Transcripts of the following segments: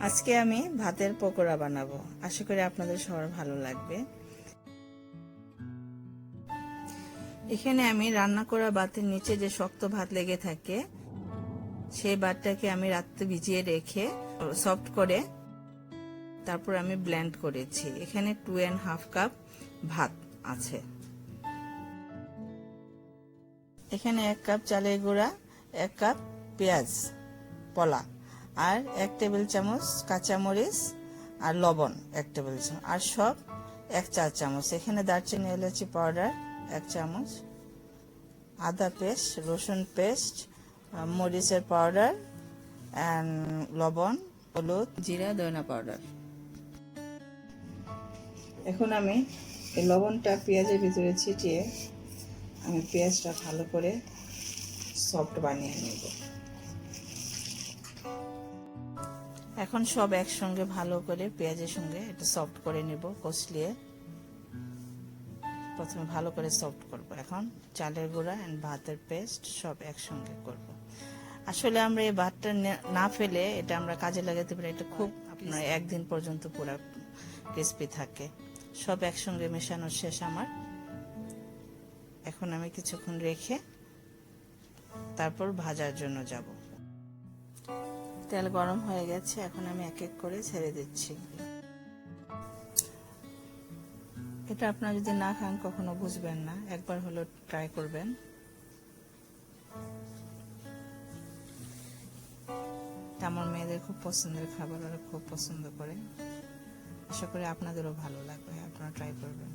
আজকে আমি ভাতের পকোড়া বানাবো, আশা করি আপনাদের সবার ভালো লাগবে। এখানে আমি রান্না করা ভাতের নিচে যে শক্ত ভাত লেগে থাকে সেই ভাতটাকে আমি রাতে ভিজিয়ে রেখে সফট করে তারপর আমি ব্লেন্ড করেছি। এখানে 2.5 কাপ ভাত আছে। এখানে 1 কাপ চালের গুঁড়া, 1 কাপ পেঁয়াজ পলা, আর 1 টেবিল চামচ কাঁচামরিচ, আর লবণ 1 টেবিল চামচ, আর সব 1 চা চামচ। এখানে দারচিনি এলাচি পাউডার 1 চামচ, আদা পেস্ট, রসুন পেস্ট, মরিচের পাউডার, লবণ, হলুদ, জিরা, ধনিয়া পাউডার। এখন আমি এই লবণটা পেঁয়াজের ভিতরে ছিটিয়ে আমি পেঁয়াজটা ভালো করে সফট বানিয়ে নেব। এখন সব একসঙ্গে ভালো করে পেঁয়াজের সঙ্গে এটা সফট করে নেব কষলিয়ে। প্রথমে ভালো করে সফট করব। এখন চালের গুঁড়া এন্ড ভাতের পেস্ট সব একসঙ্গে করব। আসলে আমরা এই ভাতটা না ফেলে এটা আমরা কাজে লাগাতে পারি। এটা খুব আপনার একদিন পর্যন্ত পুরো ক্রিস্পি থাকে। সব একসঙ্গে মেশানো শেষ আমার। এখন আমি কিছুক্ষণ রেখে তারপর ভাজার জন্য যাব। তেল গরম হয়ে গেছে, এখন আমি এক এক করে ছেড়ে দিচ্ছি। এটা আপনারা যদি না খান কখনো বুঝবেন না, একবার হলো ট্রাই করবেন। আমার মেয়েদের খুব পছন্দের খাবার, ওরা খুব পছন্দ করে। আশা করি আপনাদেরও ভালো লাগবে, আপনারা ট্রাই করবেন।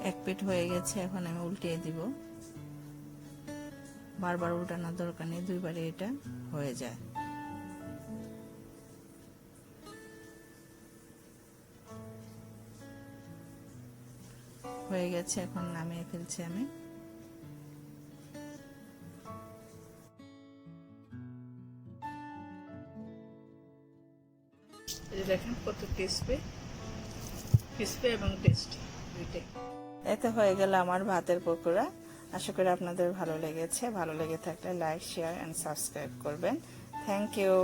এক পিঠ হয়ে গেছে, এখন আমি উল্টিয়ে দিব। বারবার উল্টানোর দরকার নেই, দুইবারে এটা হয়ে যায়। হয়ে গেছে, এখন নামিয়ে ফেলছি আমি। এই দেখেন কত ক্রিস্পি এবং টেস্টি দুইটাই। এতে হয়ে গেল আমার ভাতের পকোড়া। আশা করি আপনাদের ভালো লেগেছে। ভালো লেগে থাকলে লাইক, শেয়ার এন্ড সাবস্ক্রাইব করবেন। Thank you.